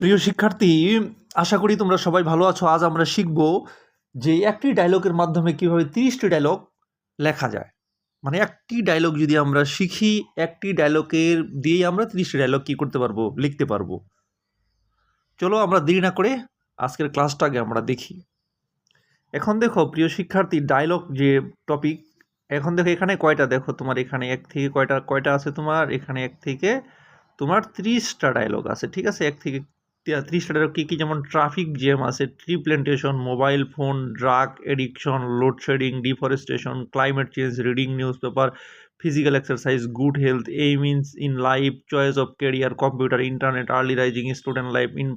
প্রিয় শিক্ষার্থী, আশা করি তোমরা সবাই ভালো আছো। আজ আমরা শিখব যে একটি ডায়লগের মাধ্যমে কিভাবে 30টি ডায়লগ লেখা যায়। মানে একটি ডায়লগ যদি আমরা শিখি, একটি ডায়লগের দিয়েই আমরা 30টি ডায়লগ কি করতে পারবো, লিখতে পারবো। চলো আমরা দেরি না করে আজকের ক্লাসটা আগে আমরা দেখি। এখন দেখো প্রিয় শিক্ষার্থী, ডায়লগ যে টপিক, এখন দেখো এখানে কয়টা, দেখো তোমার এখানে এক থেকে কয়টা আছে, তোমার এখানে এক থেকে তোমার 30টা ডায়লগ আছে, ঠিক আছে। এক থেকে 30টা ডায়লগ কী কী, যেমন ট্রাফিক জ্যাম আছে, tree plantation, mobile phone, drug addiction, load shedding, deforestation, climate change, reading news paper, physical exercise, good health, aims in life, choice of career, computer, internet, early rising student life, in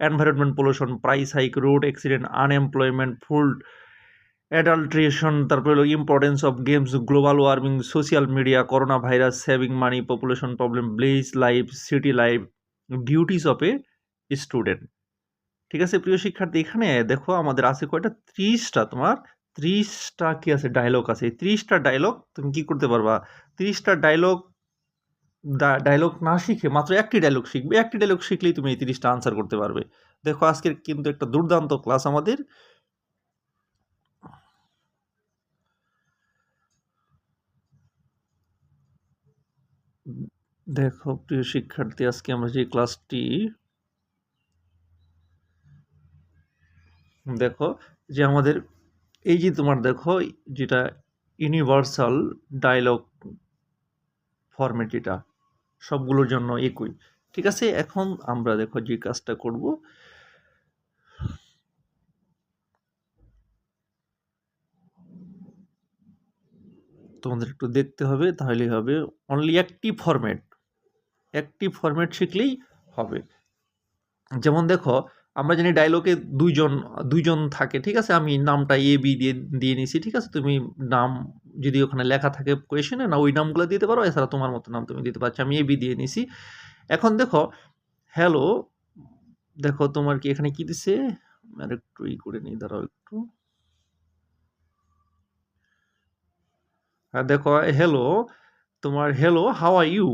environment pollution, price hike, road accident, unemployment, food adulteration, তারপরে হলো importance of games, global warming, social media, corona virus, saving money, population problem, village life, city life, duties of a student. ঠিক আছে প্রিয় শিক্ষার্থী, এখানে দেখো আমাদের আছে কয়টা, 30টা, তোমার 30টা কি আছে, ডায়লগ আছে। এই 30টা ডায়লগ তুমি কি করতে পারবা, 30টা ডায়লগ না শিখে মাত্র একটি ডায়লগ শিখবে। একটি ডায়লগ শিখলেই তুমি এই 30টা আনসার করতে পারবে। দেখো আজকের কিন্তু একটা দুর্দান্ত ক্লাস আমাদের। দেখো প্রিয় শিক্ষার্থী, আজকে আমরা যে ক্লাসটি দেখো, যে আমাদের এই যে তোমার দেখো যেটা ইউনিভার্সাল ডায়লগ ফরম্যাট, যেটা সবগুলোর জন্য একই, ঠিক আছে। এখন আমরা দেখো যে কাজটা করব, তোমাদের একটু দেখতে হবে, তাহলেই হবে। অনলি একটি ফরম্যাট শিখলেই হবে। যেমন দেখো, আমরা জানি ডায়লগে দুইজন থাকে, ঠিক আছে। আমি নামটা এ বি দিয়ে নিছি, ঠিক আছে। তুমি নাম যদি ওখানে লেখা থাকে কোয়েশনে, না ওই নামগুলো দিতে পারো, এছাড়া তোমার মতো নাম তুমি দিতে পারছো। আমি এ বি দিয়ে নিছি। এখন দেখো হ্যালো, দেখো তোমার কি এখানে কি দিছে, আর একটু ই করে নিই, দাঁড়াও একটু। হ্যাঁ দেখো, হ্যালো, তোমার hello, how are you,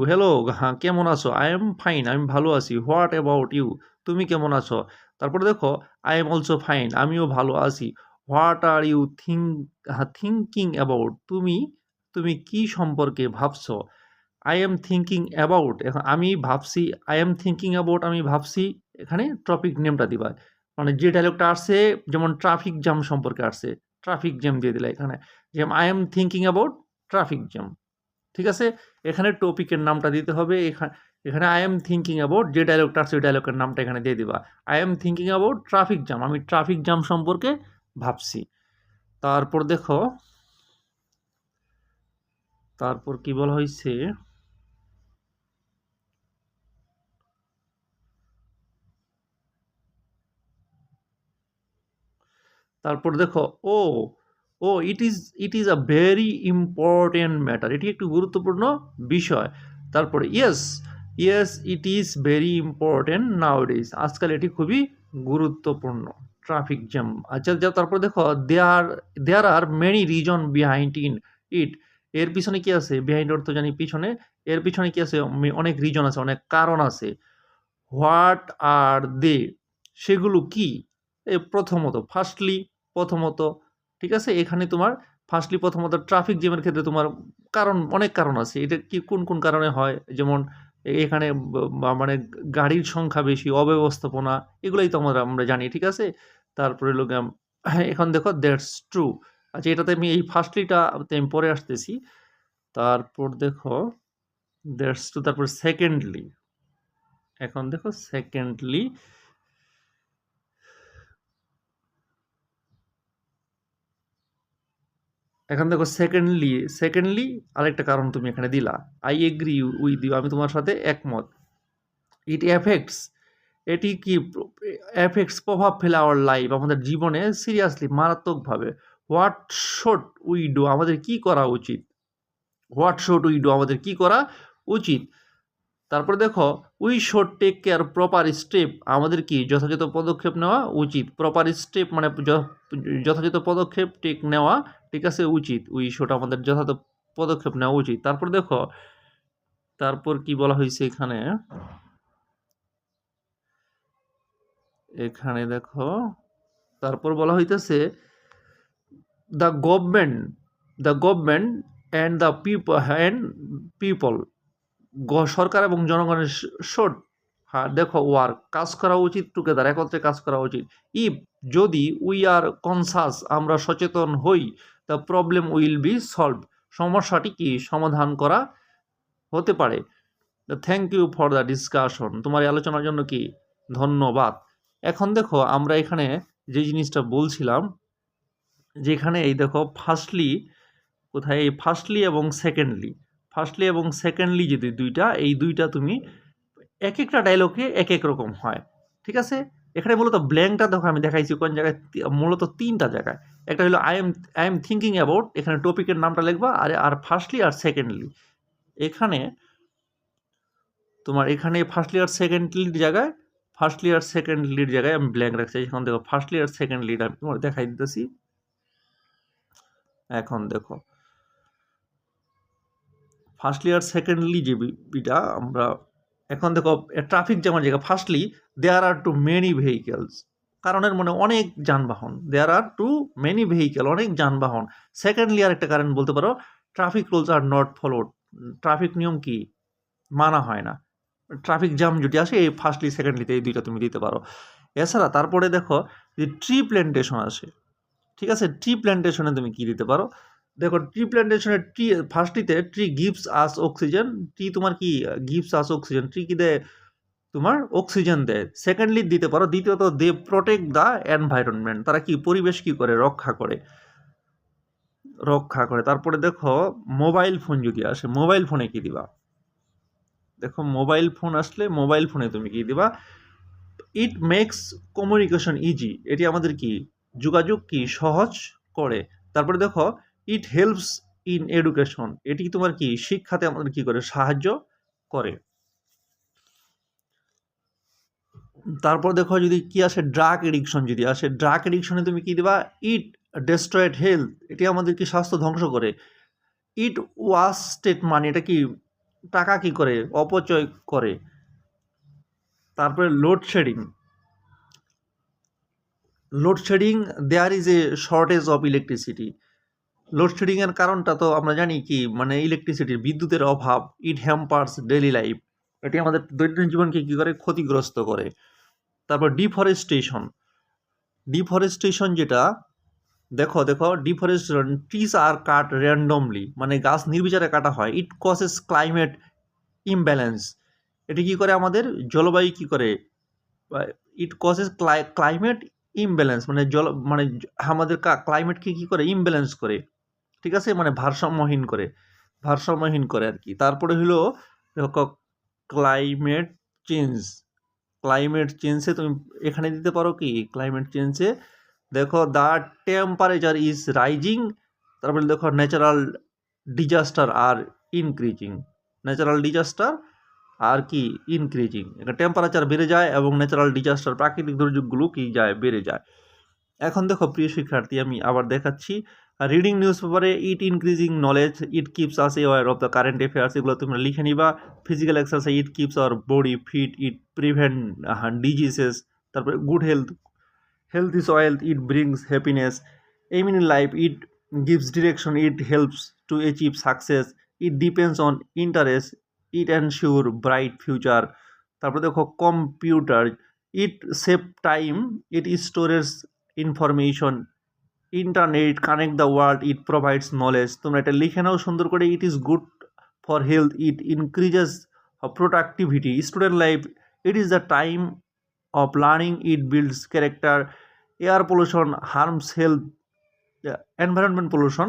hello, হ্যাঁ কেমন আছো, আই এম ফাইন, আমি ভালো আছি, হোয়াট অ্যাবাউট ইউ, তুমি কেমন আছো। তারপরে দেখো, আই এম অলসো ফাইন, আমিও ভালো আছি, what are you thinking about, তুমি তুমি কি সম্পর্কে ভাবছো। আই এম থিঙ্কিং অ্যাবাউট, এখন আমি ভাবছি, আই এম থিঙ্কিং অ্যাবাউট, আমি ভাবছি, এখানে টপিক নেমটা দিবা। মানে যে ডায়লগটা আসছে, যেমন ট্রাফিক জ্যাম সম্পর্কে আসছে, ট্রাফিক জ্যাম দিয়ে দিলা এখানে, যেমন I am thinking about traffic jam, ঠিক আছে। এখানে টপিকের নামটা দিতে হবে। এখানে আই এম থিঙ্কিং অ্যাবাউট, যে ডায়লগটা আসছে ওই ডায়লগের নামটা এখানে দিয়ে দিবা। I am thinking about traffic jam, আমি ট্রাফিক জ্যাম সম্পর্কে ভাবছি। তারপর দেখো, তারপর কি বলা হয়েছে, তারপর দেখো, ও ও it is a very important matter, এটি একটি গুরুত্বপূর্ণ বিষয়। তারপরে yes yes it is very important nowadays, আজকাল এটি খুবই গুরুত্বপূর্ণ, ট্রাফিক জ্যাম। আচ্ছা তারপর দেখো, there are many reason behind it, এর পিছনে কি আছে, বিহাইন্ড অর্থ জানি পিছনে, এর পিছনে কি আছে, অনেক রিজন আছে, অনেক কারণ আছে। হোয়াট আর দে, সেগুলো কি, প্রথমত, ঠিক আছে। এখানে তোমার প্রথমত ট্রাফিক জ্যামের ক্ষেত্রে তোমার অনেক কারণ আছে। এটা কি কোন কারণে হয়, যেমন এখানে মানে গাড়ির সংখ্যা বেশি, অব্যবস্থাপনা, এগুলাই তো আমরা জানি, ঠিক আছে। তারপরে লোক এখন দেখো দ্যাটস ট্রু। আচ্ছা এটাতে আমি এই ফার্স্টলিটা আমি পরে আসতেছি। তারপর দেখো দ্যাটস ট্রু, তারপর সেকেন্ডলি, এখন দেখো সেকেন্ডলি, এখন দেখো সেকেন্ডলি আরেকটা কারণ তুমি এখানে দিলা, আই এগ্রি উইথ ইউ, আমি তোমার সাথে একমত। ইট এফেক্টস, এটি কি প্রভাব ফেলে আওয়ার লাইফ, আমাদের জীবনে সিরিয়াসলি, মারাত্মকভাবে। হোয়াট শুড উই ডু, আমাদের কি করা উচিত, আমাদের কি করা উচিত। তারপরে দেখো, we should take care proper step, আমাদের কি যথাযথ পদক্ষেপ নেওয়া উচিত। প্রপার স্টেপ মানে যথাযথ পদক্ষেপ নেওয়া, ঠিক আছে, উচিত। উই শুড আমাদের যথাযথ পদক্ষেপ নেওয়া উচিত। তারপর দেখো, তারপর কি বলা হয়েছে এখানে, এখানে দেখো তারপর বলা হইতেছে দ্য গভর্নমেন্ট অ্যান্ড পিপল সরকার এবং জনগণের শোড, হ্যাঁ দেখো ওয়ার্ক কাজ করা উচিত টুগেদার, একত্রে কাজ করা উচিত। ইফ যদি উই আর কনসাস আমরা সচেতন হই, the problem will be solve সমস্যাটি কি সমাধান করা হতে পারে। Thank you for the discussion তোমার এই আলোচনার জন্য কি ধন্যবাদ। এখন দেখো আমরা এখানে যে জিনিসটা বলছিলাম, যেখানে এই দেখো ফার্স্টলি কোথায়, এই ফার্স্টলি এবং সেকেন্ডলি যদি দুইটা, এই দুইটা তুমি এক একটা ডায়লগে এক এক রকম হয়, ঠিক আছে। এখানে মূলত ব্ল্যাঙ্কটা দেখো আমি দেখাইছি কোন জায়গায়, মূলত তিনটা জায়গায়। একটা হলো আই এম থিঙ্কিং অ্যাবাউট, এখানে টপিকের নামটা লিখবা, আর ফার্স্টলি আর সেকেন্ডলি এখানে তোমার এখানে ফার্স্টলি আর সেকেন্ডলির জায়গায় আমি ব্ল্যাঙ্ক রাখছি। এখন দেখো ফার্স্টলি আর সেকেন্ডলিটা আমি তোমার দেখাই দিতেছি। এখন দেখো ফার্স্টলি আর সেকেন্ডলি যে বিটা আমরা এখন দেখো ট্রাফিক জ্যামের জায়গা ফার্স্টলি দেয়ার আর টু মেনি ভেহিকেলস, কারণের মনে অনেক যানবাহন, দেয়ার আর টু মেনি ভেহিকেল অনেক যানবাহন। সেকেন্ডলি আর একটা কারণ বলতে পারো traffic rules are not followed, traffic নিয়ম কি মানা হয় না। ট্রাফিক জ্যাম যদি আসে এই ফার্স্টলি সেকেন্ডলিতে এই দুইটা তুমি দিতে পারো। এছাড়া তারপরে দেখো যে ট্রি প্ল্যান্টেশন আসে, ঠিক আছে। ট্রি প্ল্যান্টেশনে তুমি কি দিতে পারো, দেখো ট্রি প্ল্যান্টেশনের ট্রি ফার্স্টলিতে tree gives us oxygen, tree তোমার কি গিভস আস অক্সিজেন, ট্রি কি দেয় তোমার অক্সিজেন দেয়। সেকেন্ডলি দিতে পারো দ্বিতীয়ত দে প্রোটেক্ট দ্য এনভায়রনমেন্ট, তারা কি পরিবেশ কি করে রক্ষা করে। তারপরে দেখো মোবাইল ফোন যদি আসে, মোবাইল ফোনে কি দিবা, দেখো মোবাইল ফোন আসলে মোবাইল ফোনে তুমি কি দিবা, ইট মেক্স কমিউনিকেশন ইজি, এটি আমাদের কি যোগাযোগ কি সহজ করে। তারপরে দেখো ইট হেল্পস ইন এডুকেশন, এটি তোমার কি শিক্ষাতে আমাদের কি করে সাহায্য করে। তারপর দেখো যদি কি আসে ড্রাগ এডিকশন যদি আসে, ড্রাগ এডিকশনে তুমি কি দিবা, ইট ডেস্ট্রয়েড হেলথ, এটি আমাদের কি স্বাস্থ্য ধ্বংস করে। ইট ওয়াস্টেড মানি, এটা কি টাকা কি করে অপচয় করে। তারপরে load shedding there is a shortage of electricity, লোডশেডিংয়ের কারণটা তো আমরা জানি কি মানে ইলেকট্রিসিটির বিদ্যুতের অভাব। ইট হ্যাম্পার্স ডেইলি লাইফ, এটি আমাদের দৈনন্দিন জীবনকে কী করে ক্ষতিগ্রস্ত করে। তারপর ডিফরেস্টেশন যেটা দেখো deforestation trees are cut randomly, মানে গাছ নির্বিচারে কাটা হয়। ইট কজেস ক্লাইমেট ইমব্যালেন্স, এটি কী করে আমাদের জলবায়ু কী করে, ইট কজেস ক্লাইমেট ইমব্যালেন্স, মানে আমাদের ক্লাইমেটকে কী করে ইমব্যালেন্স করে, ঠিক আছে, মানে ভারসাম্যহীন করে আর কি। তারপরে হলো দেখো ক্লাইমেট চেঞ্জে তুমি এখানে দিতে পারো কি ক্লাইমেট চেঞ্জে দেখো দ্য টেম্পারেচার ইজ রাইজিং, তারপরে দেখো ন্যাচারাল ডিজাস্টার আর ইনক্রিজিং, এখানে টেম্পারেচার বেড়ে যায় এবং ন্যাচারাল ডিজাস্টার প্রাকৃতিক দুর্যোগগুলো কি যায় বেড়ে যায়। এখন দেখো প্রিয় শিক্ষার্থী আমি আবার দেখাচ্ছি, রিডিং নিউজ পেপারে it increasing knowledge, it keeps us aware of the current affairs, এগুলো তোমরা লিখে নিবা। Physical exercise, it keeps our body fit, it prevent diseases. তারপরে good health is wealth, it brings happiness. Aim in life, it gives direction, it helps to achieve success, it depends on interest, it ensure bright future. তারপরে দেখো computer, it save time, it storage information, internet connect the world, it provides knowledge. তোমরা এটা লিখে নাও সুন্দর করে। It is good for health, it increases productivity. Student life, it is the time of learning, it builds character. Air pollution harms health, environment pollution,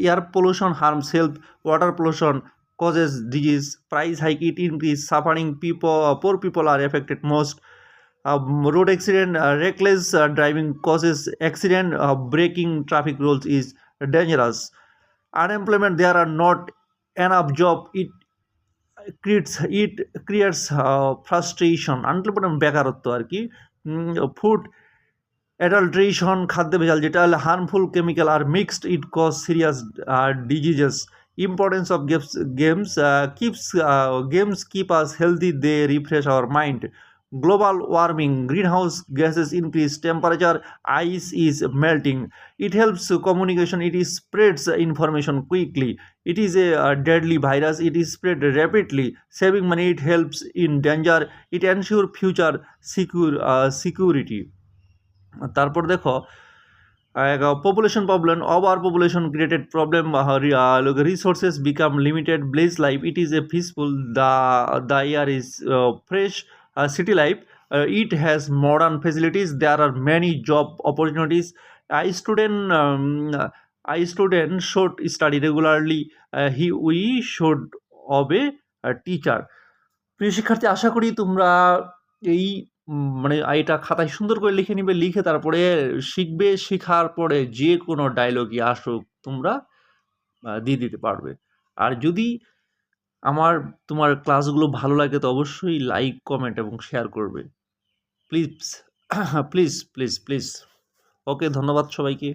air pollution harms health, water pollution causes disease, price hike, it increase suffering, poor people are affected most. Road accident, reckless driving causes accident, breaking traffic rules is dangerous. Unemployment, there are not enough job, it creates frustration. Unemployment বেকারত্ব আর কি। Food adulteration, খাদ্য ভেজাল যেটা harmful chemical are mixed, it cause serious diseases. Importance of games keep us healthy, they refresh our mind. Global warming, greenhouse gases increase temperature, ice is melting. It helps communication, it is spreads information quickly. It is a deadly virus, it is spread rapidly. Saving money, it helps in danger, it ensure future security. তারপর দেখো population problem, our population created problem, resources become limited, blaze life, it is a peaceful, the air is fresh, city life, it has modern facilities, there are many job opportunities. I student should study regularly, we should obey a teacher. প্রিয় শিক্ষার্থী, আশা করি তোমরা এই মানে এটা খাতায় সুন্দর করে লিখে নিবে, লিখে তারপরে শিখবে, শেখার পরে যে কোনো ডায়লগই আসুক তোমরা দিয়ে দিতে পারবে। আর যদি তোমার ক্লাসগুলো ভালো লাগে তো অবশ্যই লাইক, কমেন্ট এবং শেয়ার করবে প্লিজ প্লিজ প্লিজ প্লিজ। ওকে, ধন্যবাদ সবাইকে।